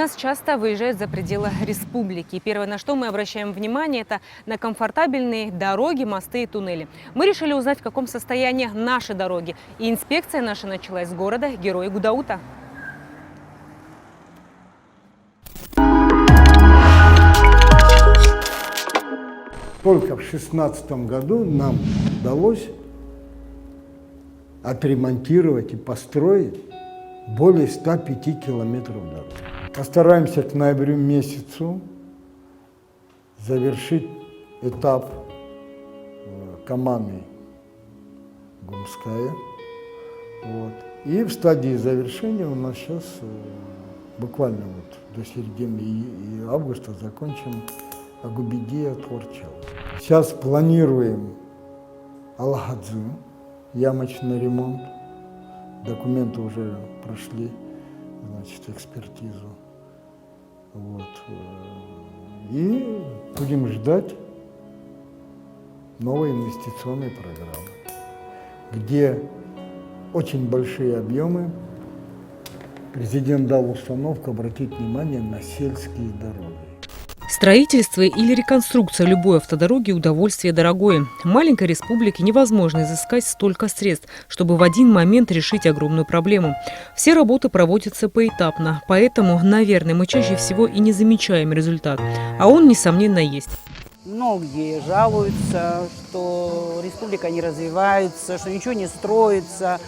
нас часто выезжают за пределы республики. И первое, на что мы обращаем внимание, это на комфортабельные дороги, мосты и туннели. Мы решили узнать, в каком состоянии наши дороги. И инспекция наша началась с города Героя Гудаута. Только в 2016 году нам удалось отремонтировать и построить более 105 километров дорог. Постараемся к ноябрю месяцу завершить этап Каманы Гумская. Вот. И в стадии завершения у нас сейчас буквально до середины августа закончим Агубидия Творчал. Сейчас планируем Алгадзы, ямочный ремонт. Документы уже прошли, значит, экспертизу. Вот. И будем ждать новой инвестиционной программы, где очень большие объемы. Президент дал установку обратить внимание на сельские дороги. Строительство или реконструкция любой автодороги – удовольствие дорогое. В маленькой республике невозможно изыскать столько средств, чтобы в один момент решить огромную проблему. Все работы проводятся поэтапно, поэтому, наверное, мы чаще всего и не замечаем результат. А он, несомненно, есть. Многие жалуются, что республика не развивается, что ничего не строится.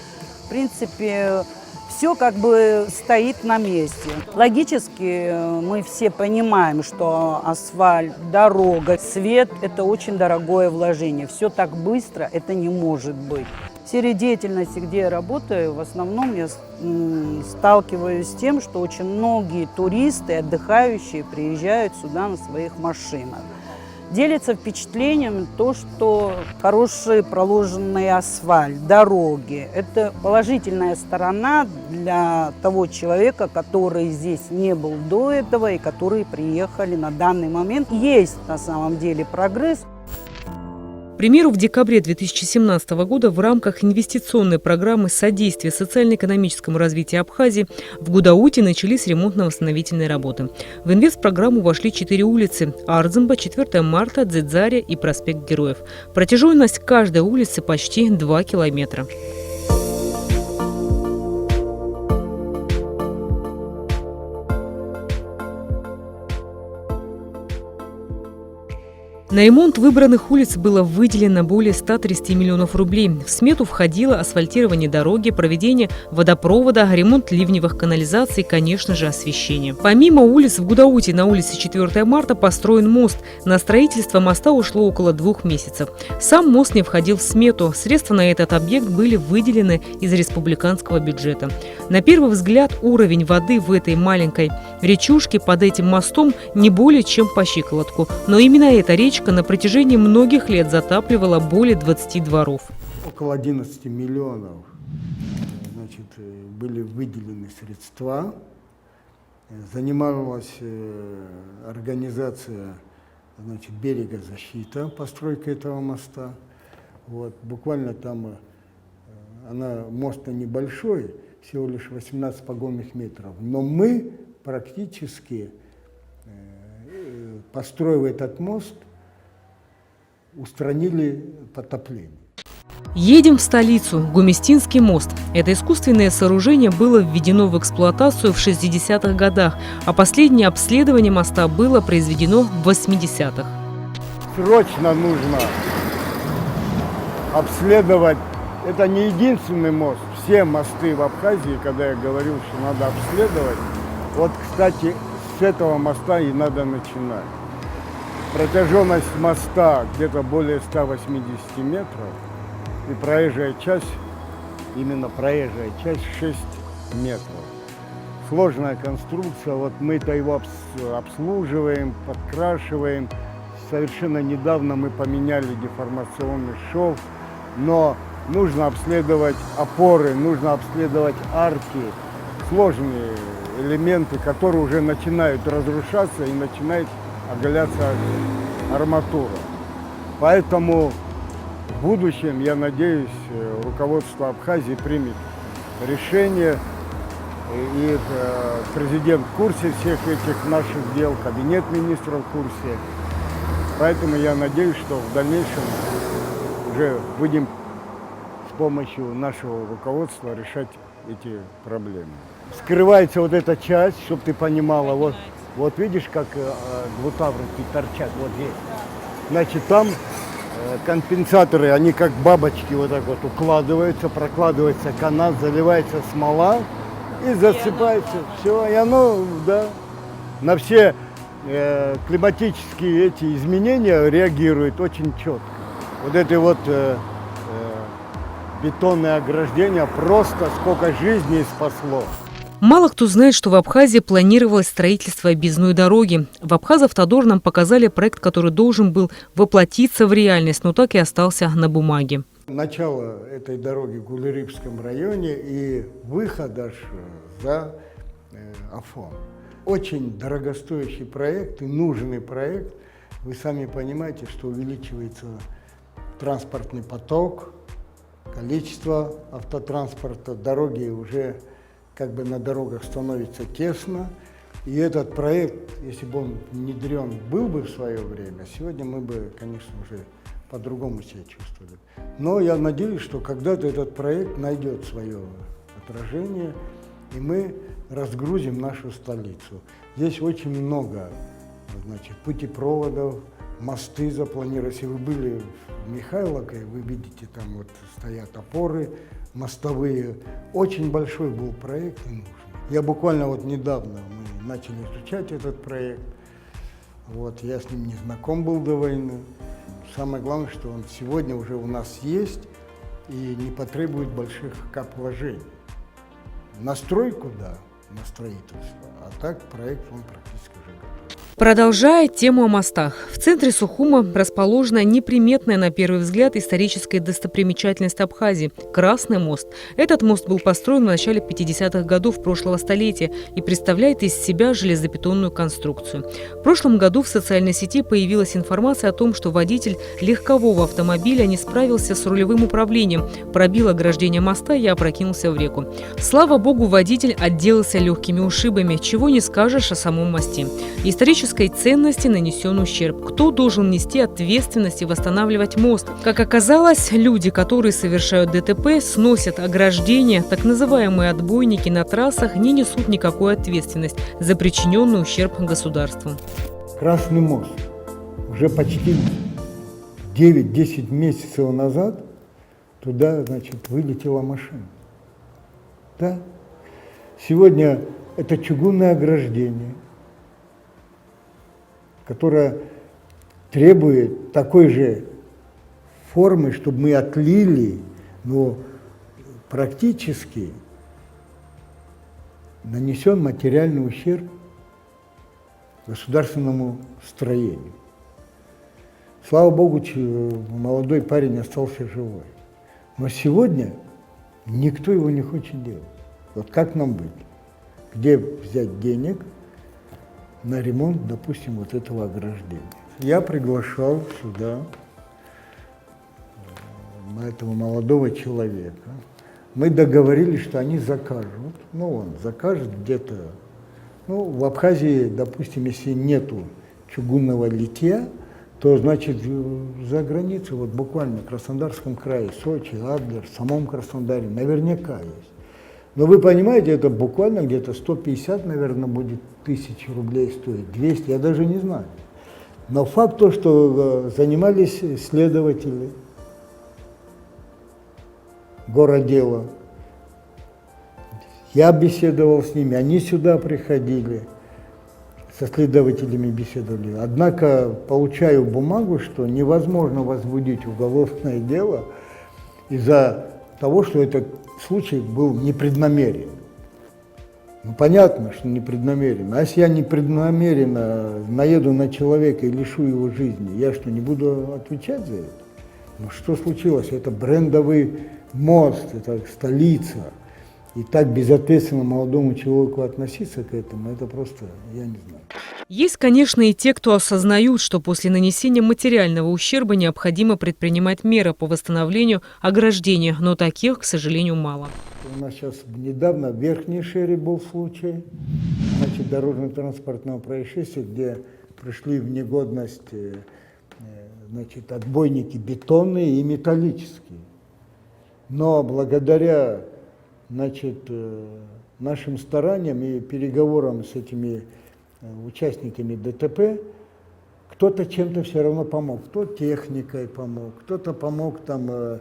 В принципе, все как бы стоит на месте. Логически мы все понимаем, что асфальт, дорога, свет – это очень дорогое вложение. Все так быстро это не может быть. В сфере деятельности, где я работаю, в основном я сталкиваюсь с тем, что очень многие туристы, отдыхающие, приезжают сюда на своих машинах. Делится впечатлением то, что хороший проложенный асфальт, дороги – это положительная сторона для того человека, который здесь не был до этого и которые приехали на данный момент. Есть на самом деле прогресс. К примеру, в декабре 2017 года в рамках инвестиционной программы содействия социально-экономическому развитию Абхазии в Гудауте начались ремонтно-восстановительные работы. В инвестпрограмму вошли 4 улицы – Ардзамба, 4 марта, Дзидзаря и проспект Героев. Протяженность каждой улицы почти 2 километра. На ремонт выбранных улиц было выделено более 130 миллионов рублей. В смету входило асфальтирование дороги, проведение водопровода, ремонт ливневых канализаций и, конечно же, освещение. Помимо улиц в Гудауте на улице 4 марта построен мост. На строительство моста ушло около 2 месяцев. Сам мост не входил в смету. Средства на этот объект были выделены из республиканского бюджета. На первый взгляд уровень воды в этой маленькой речушке под этим мостом не более чем по щиколотку. Но именно эта речка на протяжении многих лет затапливала более 20 дворов. Около 11 миллионов, значит, были выделены средства. Занималась организация, значит, берегозащита, постройка этого моста. Вот, буквально там мост небольшой, всего лишь 18 погонных метров. Но мы практически, построив этот мост, устранили потопление. Едем в столицу. Гуместинский мост. Это искусственное сооружение было введено в эксплуатацию в 60-х годах, а последнее обследование моста было произведено в 80-х. Срочно нужно обследовать. Это не единственный мост. Все мосты в Абхазии, когда я говорил, что надо обследовать, вот, кстати, с этого моста и надо начинать. Протяженность моста где-то более 180 метров, и проезжая часть, именно проезжая часть 6 метров. Сложная конструкция, вот мы-то его обслуживаем, подкрашиваем. Совершенно недавно мы поменяли деформационный шов, но нужно обследовать опоры, нужно обследовать арки, сложные элементы, которые уже начинают разрушаться и начинает оголяться арматура. Поэтому в будущем, я надеюсь, руководство Абхазии примет решение И президент в курсе всех этих наших дел, кабинет министров в курсе. Поэтому я надеюсь, что в дальнейшем уже будем с помощью нашего руководства решать эти проблемы. Скрывается вот эта часть, чтобы ты понимала, вот видишь, как двутаврики торчат вот здесь. Значит, там компенсаторы, они как бабочки вот так вот укладываются, прокладывается канат, заливается смола и засыпается. Все, и оно, да, на все климатические эти изменения реагирует очень четко. Вот это вот бетонное ограждение просто сколько жизней спасло. Мало кто знает, что в Абхазии планировалось строительство объездной дороги. В Абхазавтодор нам показали проект, который должен был воплотиться в реальность, но так и остался на бумаге. Начало этой дороги в Гулерибском районе и выход аж за Афон. Очень дорогостоящий проект и нужный проект. Вы сами понимаете, что увеличивается транспортный поток, количество автотранспорта, дороги уже как бы на дорогах становится тесно. И этот проект, если бы он внедрен был бы в свое время, сегодня мы бы, конечно, уже по-другому себя чувствовали. Но я надеюсь, что когда-то этот проект найдет свое отражение, и мы разгрузим нашу столицу. Здесь очень много, значит, путепроводов, мосты запланированы. Если вы были в Михайловке, вы видите, там вот стоят опоры мостовые. Очень большой был проект и нужный. Я буквально вот недавно мы начали изучать этот проект. Вот, я с ним не знаком был до войны. Самое главное, что он сегодня уже у нас есть и не потребует больших вложений. На стройку, да, на строительство, а так проект он практически уже готов. Продолжая тему о мостах. В центре Сухума расположена неприметная на первый взгляд историческая достопримечательность Абхазии – Красный мост. Этот мост был построен в начале 50-х годов прошлого столетия и представляет из себя железобетонную конструкцию. В прошлом году в социальной сети появилась информация о том, что водитель легкового автомобиля не справился с рулевым управлением, пробил ограждение моста и опрокинулся в реку. Слава богу, водитель отделался легкими ушибами, чего не скажешь о самом мосте. Исторической ценности нанесен ущерб. Кто должен нести ответственность и восстанавливать мост? Как оказалось, люди, которые совершают ДТП, сносят ограждения, так называемые отбойники на трассах, не несут никакой ответственности за причиненный ущерб государству. Красный мост. Уже почти 9-10 месяцев назад туда, значит, вылетела машина. Да. Сегодня это чугунное ограждение, которая требует такой же формы, чтобы мы отлили, но практически нанесен материальный ущерб государственному строению. Слава богу, молодой парень остался живой. Но сегодня никто его не хочет делать. Вот как нам быть? Где взять денег на ремонт, допустим, вот этого ограждения? Я приглашал сюда этого молодого человека. Мы договорились, что они закажут. Ну, он закажет где-то. Ну, в Абхазии, допустим, если нету чугунного литья, то, значит, за границей, вот буквально в Краснодарском крае, Сочи, Адлер, в самом Краснодаре, наверняка есть. Но вы понимаете, это буквально где-то 150, наверное, будет тысяч рублей стоить, 200, я даже не знаю. Но факт то, что занимались следователи городдела, я беседовал с ними, они сюда приходили, со следователями беседовали. Однако получаю бумагу, что невозможно возбудить уголовное дело из-за того, что этот случай был непреднамерен. Ну, понятно, что непреднамеренно. А если я непреднамеренно наеду на человека и лишу его жизни, я что, не буду отвечать за это? Ну, что случилось? Это брендовый мост, это столица. И так безответственно молодому человеку относиться к этому, это просто, я не знаю. Есть, конечно, и те, кто осознают, что после нанесения материального ущерба необходимо предпринимать меры по восстановлению ограждения, но таких, к сожалению, мало. У нас сейчас недавно в Верхней Шере был случай, значит, дорожно-транспортного происшествия, где пришли в негодность, значит, отбойники бетонные и металлические. Но благодаря, значит, нашим стараниям и переговорам с этими участниками ДТП, кто-то чем-то все равно помог. Кто техникой помог, кто-то помог там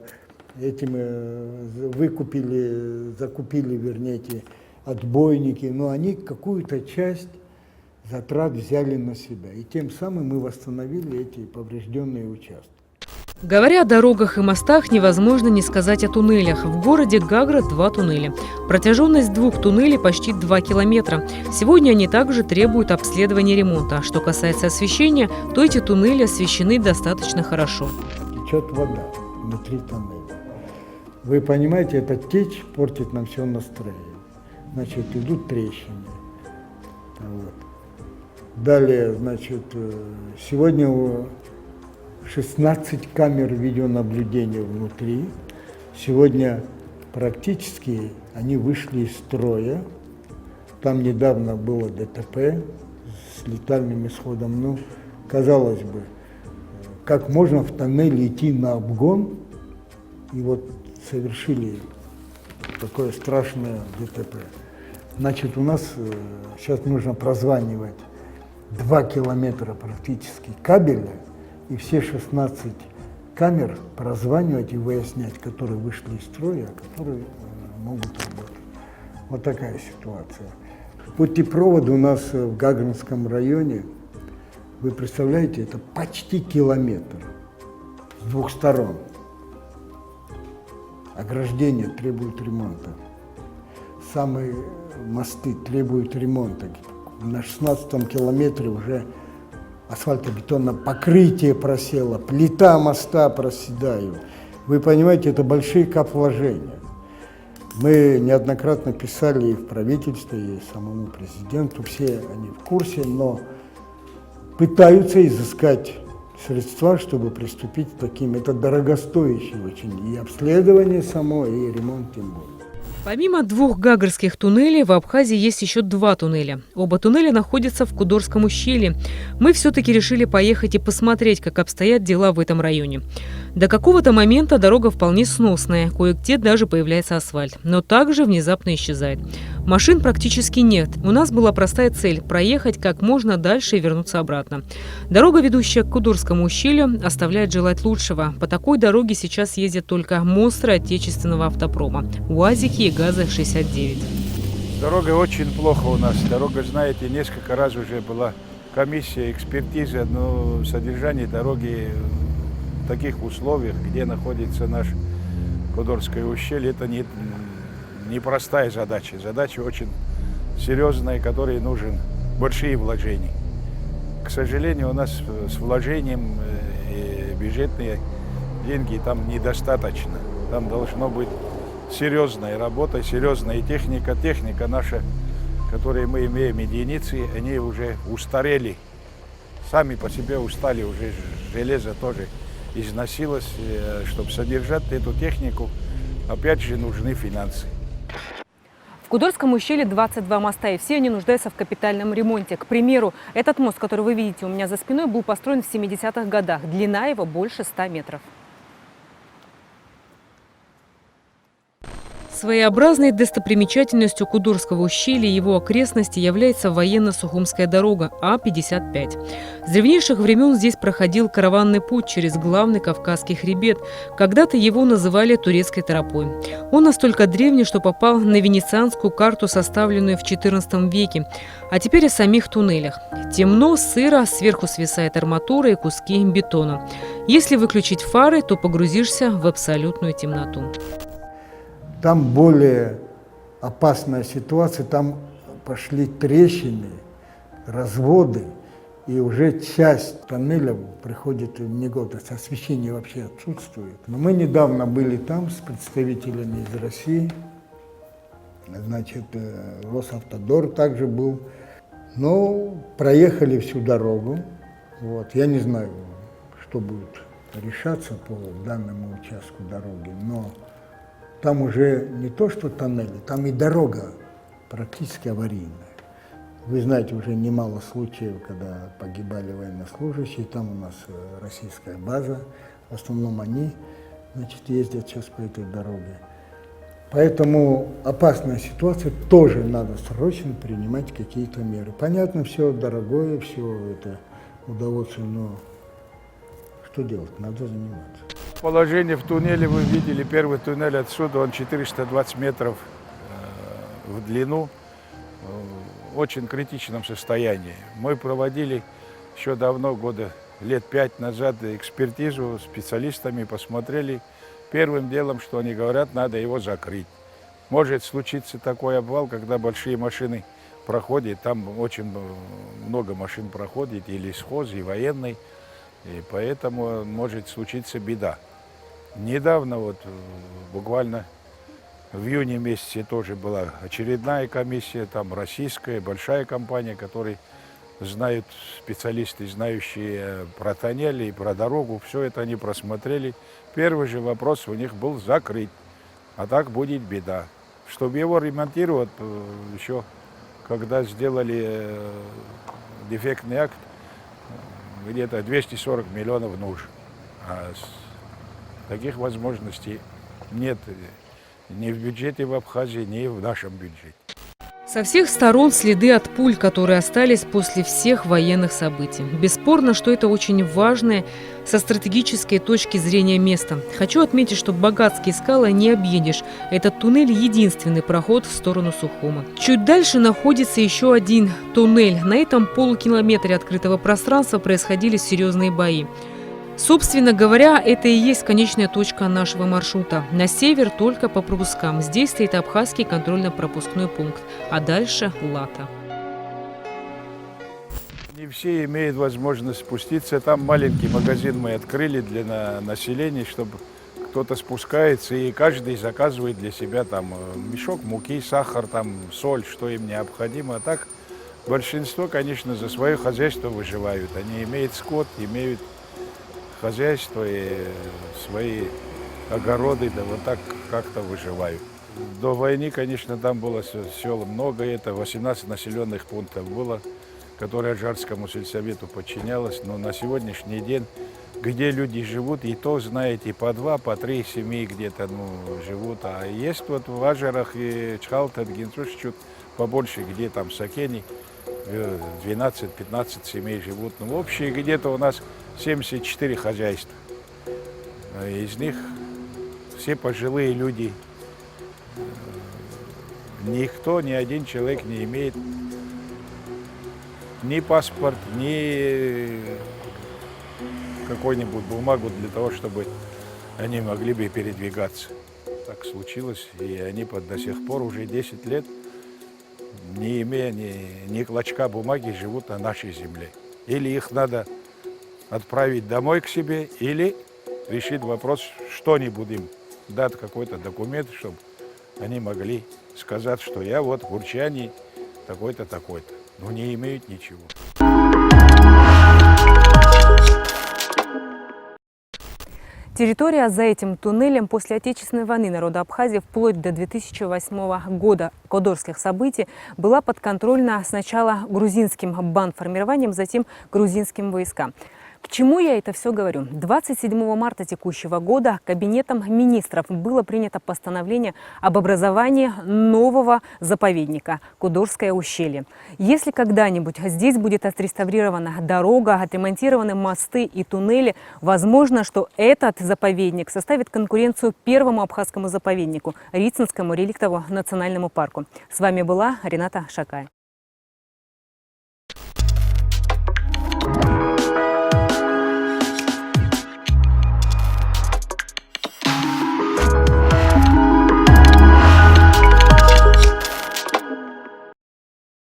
закупили, вернее, эти отбойники, но они какую-то часть затрат взяли на себя. И тем самым мы восстановили эти поврежденные участки. Говоря о дорогах и мостах, невозможно не сказать о туннелях. В городе Гагра 2 туннеля. Протяженность 2 туннелей почти 2 километра. Сегодня они также требуют обследования и ремонта. Что касается освещения, то эти туннели освещены достаточно хорошо. Течет вода внутри тоннеля. Вы понимаете, эта течь портит нам все настроение. Значит, идут трещины. Вот. Далее, значит, сегодня 16 камер видеонаблюдения внутри. Сегодня практически они вышли из строя. Там недавно было ДТП с летальным исходом. Ну, казалось бы, как можно в тоннеле идти на обгон, и вот совершили такое страшное ДТП. Значит, у нас сейчас нужно прозванивать 2 километра практически кабеля, и все 16 камер прозванивать и выяснять, которые вышли из строя, а которые могут работать. Вот такая ситуация. Путепроводы у нас в Гагринском районе, вы представляете, это почти километр с 2 сторон. Ограждение требует ремонта. Самые мосты требуют ремонта. На 16-м километре уже асфальтобетонное покрытие просело, плита моста проседает. Вы понимаете, это большие капвложения. Мы неоднократно писали и в правительство, и самому президенту, все они в курсе, но пытаются изыскать средства, чтобы приступить к таким. Это дорогостоящее очень, и обследование само, и ремонт тем более. Помимо 2 гагрских туннелей, в Абхазии есть еще 2 туннеля. Оба туннеля находятся в Кудорском ущелье. Мы все-таки решили поехать и посмотреть, как обстоят дела в этом районе. До какого-то момента дорога вполне сносная, кое-где даже появляется асфальт, но также внезапно исчезает. Машин практически нет. У нас была простая цель – проехать как можно дальше и вернуться обратно. Дорога, ведущая к Кудорскому ущелью, оставляет желать лучшего. По такой дороге сейчас ездят только монстры отечественного автопрома – УАЗики и ГАЗы-69. Дорога очень плохо у нас. Дорога, знаете, несколько раз уже была комиссия, экспертиза, но содержание дороги в таких условиях, где находится наш Кудорское ущелье, это непростая задача. Задача очень серьезная, которой нужен большие вложения. К сожалению, у нас с вложением бюджетные деньги там недостаточно. Там должно быть серьезная работа, серьезная техника. Техника наша, которую мы имеем, единицы, они уже устарели. Сами по себе устали, уже железо тоже износилось. Чтобы содержать эту технику, опять же, нужны финансы. В Кудорском ущелье 22 моста, и все они нуждаются в капитальном ремонте. К примеру, этот мост, который вы видите у меня за спиной, был построен в 70-х годах. Длина его больше 100 метров. Своеобразной достопримечательностью Кудорского ущелья и его окрестности является военно-сухумская дорога А-55. С древнейших времен здесь проходил караванный путь через главный Кавказский хребет. Когда-то его называли турецкой тропой. Он настолько древний, что попал на венецианскую карту, составленную в XIV веке. А теперь о самих туннелях. Темно, сыро, сверху свисает арматура и куски бетона. Если выключить фары, то погрузишься в абсолютную темноту. Там более опасная ситуация, там пошли трещины, разводы, и уже часть тоннеля приходит в негодность, освещение вообще отсутствует. Но мы недавно были там с представителями из России, значит, Росавтодор также был. Ну, проехали всю дорогу. Вот. Я не знаю, что будет решаться по данному участку дороги, но там уже не то, что тоннели, там и дорога практически аварийная. Вы знаете, уже немало случаев, когда погибали военнослужащие, там у нас российская база, в основном они, значит, ездят сейчас по этой дороге. Поэтому опасная ситуация, тоже надо срочно принимать какие-то меры. Понятно, все дорогое, все это удовольствие, но что делать? Надо заниматься. Положение в туннеле вы видели, первый туннель отсюда, он 420 метров в длину, в очень критичном состоянии. Мы проводили еще давно, лет 5 назад, экспертизу специалистами, посмотрели. Первым делом, что они говорят, надо его закрыть. Может случиться такой обвал, когда большие машины проходят, там очень много машин проходит, и лесхоз, и военный, и поэтому может случиться беда. Недавно, буквально в июне месяце тоже была очередная комиссия, там российская, большая компания, которая знают специалисты, знающие про тоннели и про дорогу, все это они просмотрели. Первый же вопрос у них был закрыть, а так будет беда. Чтобы его ремонтировать, еще когда сделали дефектный акт, где-то 240 миллионов нужно. А таких возможностей нет ни в бюджете в Абхазии, ни в нашем бюджете. Со всех сторон следы от пуль, которые остались после всех военных событий. Бесспорно, что это очень важное со стратегической точки зрения место. Хочу отметить, что Багатские скалы не объедешь. Этот туннель – единственный проход в сторону Сухума. Чуть дальше находится еще один туннель. На этом полукилометре открытого пространства происходили серьезные бои. Собственно говоря, это и есть конечная точка нашего маршрута. На север только по пропускам. Здесь стоит Абхазский контрольно-пропускной пункт, а дальше Лата. Не все имеют возможность спуститься. Там маленький магазин мы открыли для населения, чтобы кто-то спускается, и каждый заказывает для себя там мешок муки, сахар, там, соль, что им необходимо. А так большинство, конечно, за свое хозяйство выживают. Они имеют скот, имеют хозяйство и свои огороды, да вот так как-то выживают. До войны, конечно, там было сел много, это 18 населенных пунктов было, которые Аджарскому сельсовету подчинялось, но на сегодняшний день, где люди живут, и то, знаете, по 2, по 3 семьи где-то живут, а есть в Аджарах и Чхалтат, Гинцуш чуть побольше, где там Сакени, 12-15 семей живут. В общем, где-то у нас 74 хозяйства. Из них все пожилые люди. Никто, ни один человек не имеет ни паспорт, ни какую-нибудь бумагу для того, чтобы они могли бы передвигаться. Так случилось, и они до сих пор уже 10 лет, не имея ни клочка бумаги, живут на нашей земле. Или их надо отправить домой к себе, или решить вопрос, что-нибудь им дать какой-то документ, чтобы они могли сказать, что я в Гурчане такой-то, такой-то. Но не имеют ничего. Территория за этим туннелем после Отечественной войны народа Абхазии вплоть до 2008 года кодорских событий была подконтрольна сначала грузинским бандформированием, затем грузинским войскам. К чему я это все говорю? 27 марта текущего года Кабинетом министров было принято постановление об образовании нового заповедника Кодорское ущелье. Если когда-нибудь здесь будет отреставрирована дорога, отремонтированы мосты и туннели, возможно, что этот заповедник составит конкуренцию первому абхазскому заповеднику – Рицинскому реликтовому национальному парку. С вами была Рената Шакай.